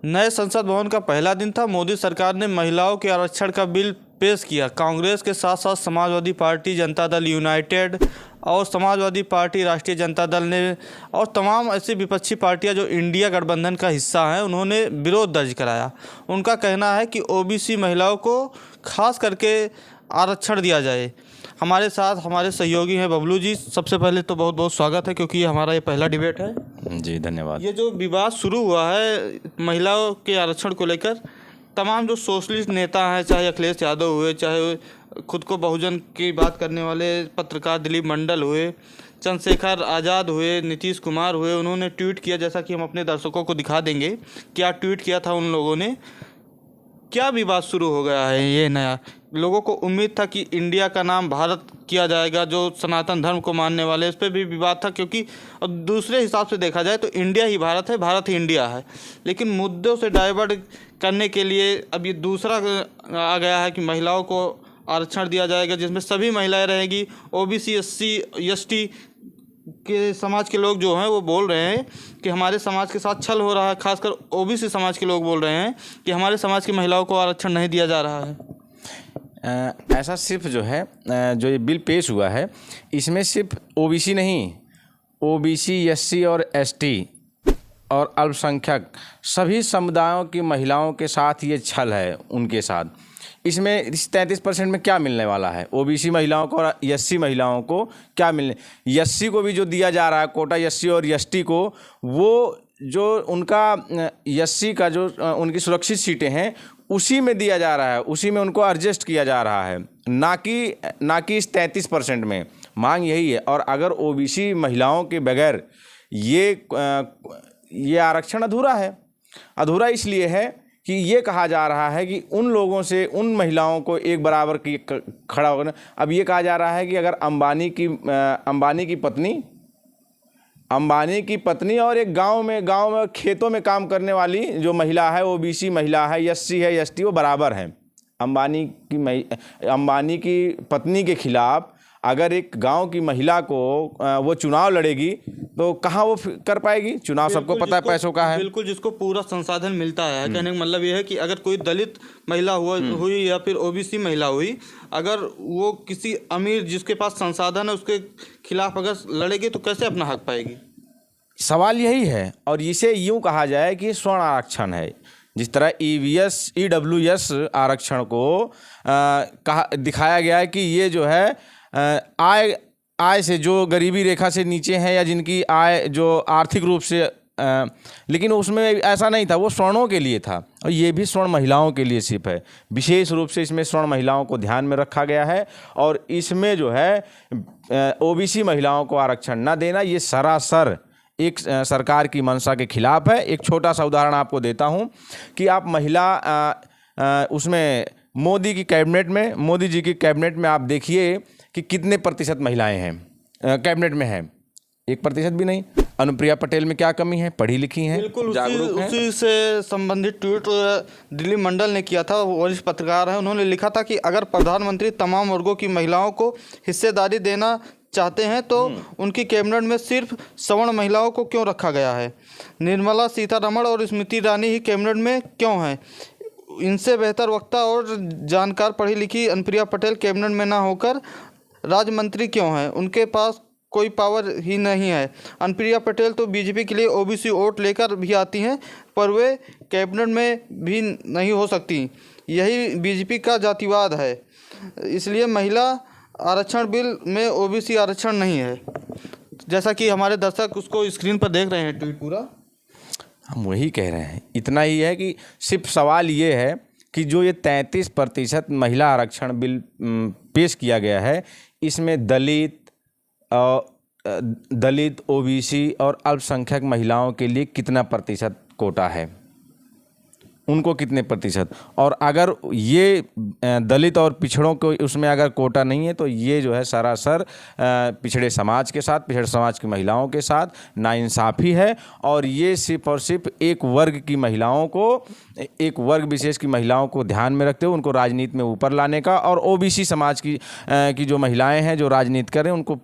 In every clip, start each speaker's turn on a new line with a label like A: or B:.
A: नए संसद भवन का पहला दिन था। मोदी सरकार ने महिलाओं के आरक्षण का बिल पेश किया। कांग्रेस के साथ साथ समाजवादी पार्टी, जनता दल यूनाइटेड और समाजवादी पार्टी, राष्ट्रीय जनता दल ने और तमाम ऐसी विपक्षी पार्टियां जो इंडिया गठबंधन का हिस्सा हैं, उन्होंने विरोध दर्ज कराया। उनका कहना है कि ओबीसी महिलाओं को खास करके आरक्षण दिया जाए। हमारे साथ हमारे सहयोगी हैं बबलू जी। सबसे पहले तो बहुत बहुत स्वागत है, क्योंकि ये हमारा पहला डिबेट है।
B: जी धन्यवाद।
A: ये जो विवाद शुरू हुआ है महिलाओं के आरक्षण को लेकर, तमाम जो सोशलिस्ट नेता हैं, चाहे अखिलेश यादव हुए, चाहे खुद को बहुजन की बात करने वाले पत्रकार दिलीप मंडल हुए, चंद्रशेखर आज़ाद हुए, नीतीश कुमार हुए, उन्होंने ट्वीट किया, जैसा कि हम अपने दर्शकों को दिखा देंगे क्या ट्वीट किया था उन लोगों ने। क्या विवाद शुरू हो गया है ये नया? लोगों को उम्मीद था कि इंडिया का नाम भारत किया जाएगा, जो सनातन धर्म को मानने वाले, इस पर भी विवाद था, क्योंकि अब दूसरे हिसाब से देखा जाए तो इंडिया ही भारत है, भारत ही इंडिया है। लेकिन मुद्दों से डाइवर्ट करने के लिए अब ये दूसरा आ गया है कि महिलाओं को आरक्षण दिया जाएगा, जिसमें सभी महिलाएं रहेगी। ओबीसी, एससी, एसटी के समाज के लोग जो हैं वो बोल रहे हैं कि हमारे समाज के साथ छल हो रहा है। खासकर ओबीसी समाज के लोग बोल रहे हैं कि हमारे समाज की महिलाओं को आरक्षण नहीं दिया जा रहा है।
B: ऐसा सिर्फ जो है जो ये बिल पेश हुआ है, इसमें सिर्फ ओबीसी नहीं, ओबीसी, एससी और एसटी और अल्पसंख्यक सभी समुदायों की महिलाओं के साथ ये छल है उनके साथ। इसमें इस 33% में क्या मिलने वाला है? ओबीसी महिलाओं को और एससी महिलाओं को क्या मिलने, एससी को भी जो दिया जा रहा है कोटा, एससी और एसटी को, वो जो उनका एससी का जो उनकी सुरक्षित सीटें हैं उसी में दिया जा रहा है, उसी में उनको एडजस्ट किया जा रहा है, ना कि इस 33% में। मांग यही है। और अगर ओबीसी महिलाओं के बगैर ये आरक्षण अधूरा है। अधूरा इसलिए है कि ये कहा जा रहा है कि उन लोगों से, उन महिलाओं को एक बराबर की खड़ा होना। अब ये कहा जा रहा है कि अगर अंबानी की पत्नी और एक गांव में खेतों में काम करने वाली जो महिला है, ओबीसी महिला है, एससी है, एसटी, वो बराबर हैं। अंबानी की पत्नी के खिलाफ अगर एक गांव की महिला को वो चुनाव लड़ेगी तो कहाँ वो कर पाएगी? चुनाव सबको पता है पैसों का है।
A: बिल्कुल, जिसको पूरा संसाधन मिलता है। कहने का मतलब ये है कि अगर कोई दलित महिला हुई या फिर ओबीसी महिला हुई, अगर वो किसी अमीर जिसके पास संसाधन है उसके खिलाफ अगर लड़ेगी तो कैसे अपना हक पाएगी?
B: सवाल यही है। और इसे यूँ कहा जाए कि स्वर्ण आरक्षण है। जिस तरह ईडब्ल्यूएस आरक्षण को दिखाया गया है कि ये जो है आय से जो गरीबी रेखा से नीचे हैं या जिनकी आय जो आर्थिक रूप से लेकिन उसमें ऐसा नहीं था, वो स्वर्णों के लिए था। और ये भी स्वर्ण महिलाओं के लिए सिर्फ है। विशेष रूप से इसमें स्वर्ण महिलाओं को ध्यान में रखा गया है। और इसमें जो है ओबीसी महिलाओं को आरक्षण न देना, ये सरासर एक सरकार की मंशा के खिलाफ है। एक छोटा सा उदाहरण आपको देता हूँ कि आप उसमें मोदी जी की कैबिनेट में आप देखिए कि कितने प्रतिशत महिलाएं हैं कैबिनेट में हैं? 1% भी नहीं। अनुप्रिया पटेल में क्या कमी है? पढ़ी लिखी हैं,
A: बिल्कुल
B: जागरूक हैं।
A: उसी से संबंधित ट्वीट दिलीप मंडल ने किया था। वरिष्ठ पत्रकार हैं, उन्होंने लिखा था कि अगर प्रधानमंत्री तमाम वर्गों की महिलाओं को हिस्सेदारी देना चाहते हैं तो उनकी कैबिनेट में सिर्फ सवर्ण महिलाओं को क्यों रखा गया है? निर्मला सीतारमण और स्मृति ईरानी ही कैबिनेट में क्यों हैं? इनसे बेहतर वक्ता और जानकार पढ़ी लिखी अनुप्रिया पटेल कैबिनेट में ना होकर राज्य मंत्री क्यों हैं? उनके पास कोई पावर ही नहीं है। अनुप्रिया पटेल तो बीजेपी के लिए ओबीसी वोट लेकर भी आती हैं, पर वे कैबिनेट में भी नहीं हो सकती। यही बीजेपी का जातिवाद है। इसलिए महिला आरक्षण बिल में ओबीसी आरक्षण नहीं है। जैसा कि हमारे दर्शक उसको स्क्रीन पर देख रहे हैं ट्वीट पूरा।
B: हम वही कह रहे हैं। इतना ही है कि सिर्फ सवाल ये है कि जो ये 33% महिला आरक्षण बिल पेश किया गया है, इसमें दलित, ओबीसी और अल्पसंख्यक महिलाओं के लिए कितना प्रतिशत कोटा है, उनको कितने प्रतिशत? और अगर ये दलित और पिछड़ों को उसमें अगर कोटा नहीं है तो ये जो है सरासर पिछड़े समाज के साथ, पिछड़े समाज की महिलाओं के साथ नाइंसाफ़ी है। और ये सिर्फ और सिर्फ एक वर्ग की महिलाओं को, एक वर्ग विशेष की महिलाओं को ध्यान में रखते हुए उनको राजनीति में ऊपर लाने का, और ओबीसी समाज की जो महिलाएं हैं जो राजनीति कर रहे हैं उनको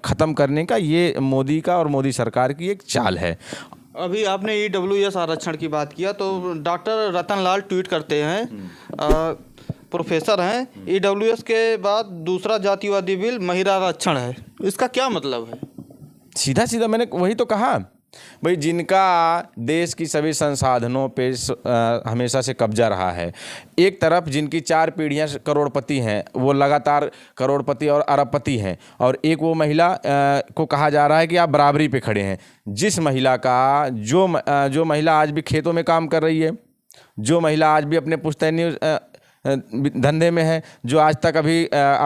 B: ख़त्म करने का, ये मोदी का और मोदी सरकार की एक चाल है।
A: अभी आपने EWS आरक्षण की बात किया तो डॉक्टर रतन लाल ट्वीट करते हैं, प्रोफेसर हैं, EWS के बाद दूसरा जातिवादी बिल महिला आरक्षण है, इसका क्या मतलब है?
B: सीधा सीधा मैंने वही तो कहा भाई, जिनका देश की सभी संसाधनों पे हमेशा से कब्जा रहा है, एक तरफ जिनकी 4 पीढ़ियां करोड़पति हैं, वो लगातार करोड़पति और अरबपति हैं, और एक वो महिला को कहा जा रहा है कि आप बराबरी पे खड़े हैं। जिस महिला का जो महिला आज भी खेतों में काम कर रही है, जो महिला आज भी अपने पुश्तैनी धंधे में है, जो आज तक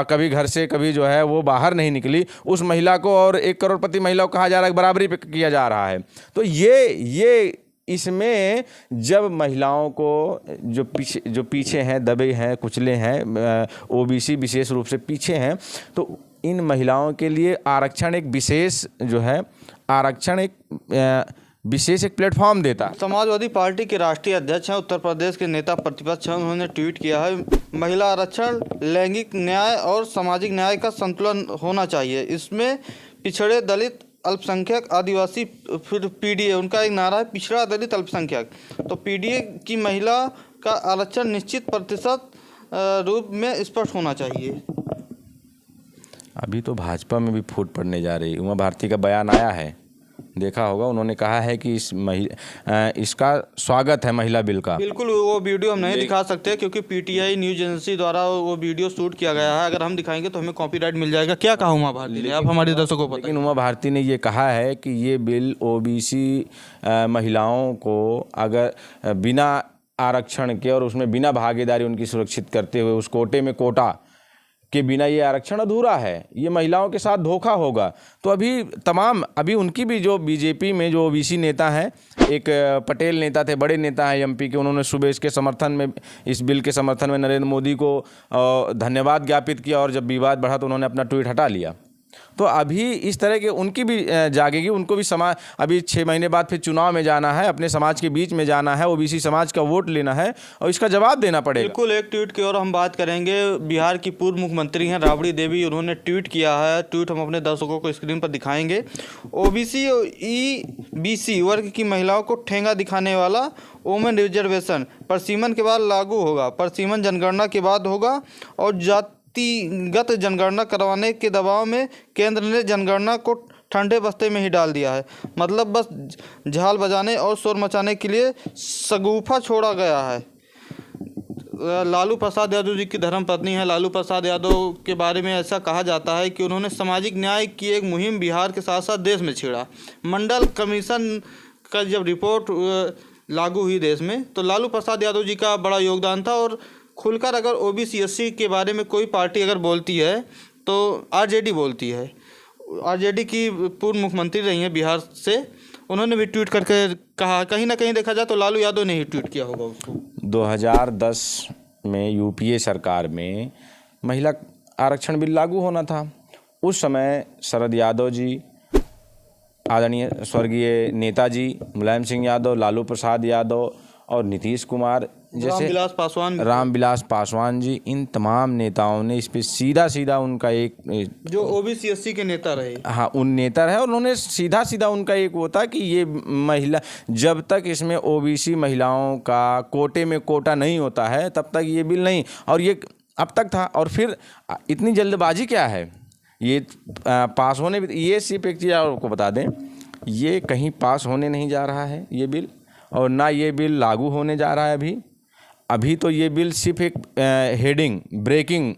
B: कभी घर से कभी जो है वो बाहर नहीं निकली, उस महिला को और 1 करोड़पति महिला को कहा जा रहा है बराबरी पे किया जा रहा है। तो ये इसमें जब महिलाओं को जो पीछे हैं, दबे हैं, कुचले हैं, OBC विशेष रूप से पीछे हैं, तो इन महिलाओं के लिए आरक्षण एक विशेष जो है आरक्षण एक विशेष एक प्लेटफॉर्म देता।
A: समाजवादी पार्टी के राष्ट्रीय अध्यक्ष हैं, उत्तर प्रदेश के नेता प्रतिपक्ष हैं, उन्होंने ट्वीट किया है, महिला आरक्षण लैंगिक न्याय और सामाजिक न्याय का संतुलन होना चाहिए, इसमें पिछड़े, दलित, अल्पसंख्यक, आदिवासी, फिर PDA, उनका एक नारा है पिछड़ा, दलित, अल्पसंख्यक। तो PDA की महिला का आरक्षण निश्चित प्रतिशत रूप में स्पष्ट होना चाहिए।
B: अभी तो भाजपा में भी फूट पड़ने जा रही। उमा भारती का बयान आया है, देखा होगा, उन्होंने कहा है कि इसका स्वागत है महिला बिल का।
A: बिल्कुल, वो वीडियो हम नहीं दिखा सकते क्योंकि PTI न्यूज एजेंसी द्वारा वो वीडियो शूट किया गया है, अगर हम दिखाएंगे तो हमें कॉपीराइट मिल जाएगा। क्या कहा उमा भारती ने, आप हमारे दर्शकों को?
B: लेकिन उमा भारती ने ये कहा है कि ये बिल OBC महिलाओं को अगर बिना आरक्षण के और उसमें बिना भागीदारी उनकी सुरक्षित करते हुए उस कोटे में कोटा के बिना ये आरक्षण अधूरा है, ये महिलाओं के साथ धोखा होगा। तो अभी उनकी भी जो बीजेपी में जो OBC नेता हैं, एक पटेल नेता थे, बड़े नेता हैं MP के, उन्होंने सुबह इसके समर्थन में, इस बिल के समर्थन में नरेंद्र मोदी को धन्यवाद ज्ञापित किया, और जब विवाद बढ़ा तो उन्होंने अपना ट्वीट हटा लिया। तो अभी इस तरह के उनकी भी जागेगी, उनको भी अभी 6 महीने बाद फिर चुनाव में जाना है, अपने समाज के बीच में जाना है, OBC समाज का वोट लेना है और इसका जवाब देना पड़ेगा। बिल्कुल,
A: एक ट्वीट की और हम बात करेंगे। बिहार की पूर्व मुख्यमंत्री हैं राबड़ी देवी, उन्होंने ट्वीट किया है, ट्वीट हम अपने दर्शकों को स्क्रीन पर दिखाएंगे। OBC और EBC वर्ग की महिलाओं को ठेंगा दिखाने वाला वोमेन रिजर्वेशन परसीमन के बाद लागू होगा, परसीमन जनगणना के बाद होगा, और जातिगत जनगणना करवाने के दबाव में केंद्र ने जनगणना को ठंडे बस्ते में ही डाल दिया है। मतलब बस झाल बजाने और शोर मचाने के लिए शगुफा छोड़ा गया है। लालू प्रसाद यादव जी की धर्मपत्नी है। लालू प्रसाद यादव के बारे में ऐसा कहा जाता है कि उन्होंने सामाजिक न्याय की एक मुहिम बिहार के साथ साथ देश में छेड़ा। मंडल कमीशन का जब रिपोर्ट लागू हुई देश में, तो लालू प्रसाद यादव जी का बड़ा योगदान था। और खुलकर अगर OBC SC के बारे में कोई पार्टी अगर बोलती है तो RJD बोलती है। RJD की पूर्व मुख्यमंत्री रही हैं बिहार से, उन्होंने भी ट्वीट करके कहा, कहीं ना कहीं देखा जाए तो लालू यादव ने ही ट्वीट किया होगा उसको।
B: 2010 में UPA सरकार में महिला आरक्षण बिल लागू होना था। उस समय शरद यादव जी, आदरणीय स्वर्गीय नेताजी मुलायम सिंह यादव, लालू प्रसाद यादव और नीतीश कुमार जैसे रामविलास पासवान जी, इन तमाम नेताओं ने इस पर सीधा उनका एक,
A: जो OBC SC के नेता रहे,
B: हाँ, उन नेता रहे, और उन्होंने सीधा उनका एक वो था कि ये महिला, जब तक इसमें OBC महिलाओं का कोटे में कोटा नहीं होता है तब तक ये बिल नहीं, और ये अब तक था। और फिर इतनी जल्दबाजी क्या है ये पास होने, ये सिर्फ एक चीज़ आपको बता दें, ये कहीं पास होने नहीं जा रहा है ये बिल, और ना ये बिल लागू होने जा रहा है अभी तो ये बिल सिर्फ एक हेडिंग ब्रेकिंग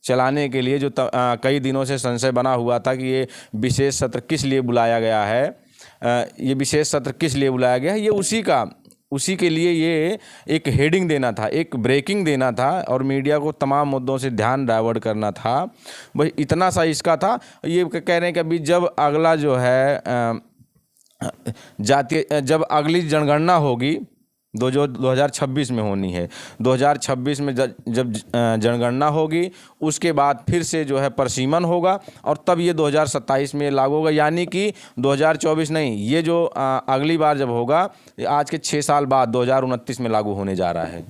B: चलाने के लिए, जो कई दिनों से संशय बना हुआ था कि ये विशेष सत्र किस लिए बुलाया गया है, ये विशेष सत्र किस लिए बुलाया गया है, ये उसी के लिए ये एक हेडिंग देना था, एक ब्रेकिंग देना था, और मीडिया को तमाम मुद्दों से ध्यान डाइवर्ट करना था। भाई इतना सा इसका था। ये कह रहे हैं कि अभी जब अगला जो है जब अगली जनगणना होगी जो 2026 में होनी है, 2026 में जब जनगणना होगी, उसके बाद फिर से जो है परसीमन होगा, और तब ये 2027 में लागू होगा। यानी कि 2024 नहीं, ये जो अगली बार जब होगा, आज के 6 साल बाद 2029 में लागू होने जा रहा है।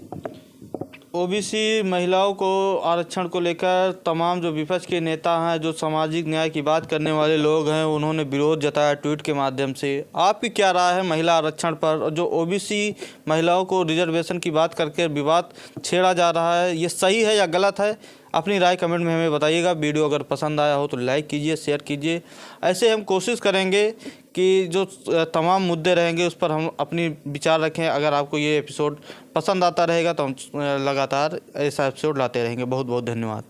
A: ओबीसी महिलाओं को आरक्षण को लेकर तमाम जो विपक्ष के नेता हैं, जो सामाजिक न्याय की बात करने वाले लोग हैं, उन्होंने विरोध जताया ट्वीट के माध्यम से। आपकी क्या राय है महिला आरक्षण पर? और जो ओबीसी महिलाओं को रिजर्वेशन की बात करके विवाद छेड़ा जा रहा है, ये सही है या गलत है? अपनी राय कमेंट में हमें बताइएगा। वीडियो अगर पसंद आया हो तो लाइक कीजिए, शेयर कीजिए। ऐसे हम कोशिश करेंगे कि जो तमाम मुद्दे रहेंगे उस पर हम अपनी विचार रखें। अगर आपको ये एपिसोड पसंद आता रहेगा तो हम लगातार ऐसा एपिसोड लाते रहेंगे। बहुत बहुत धन्यवाद।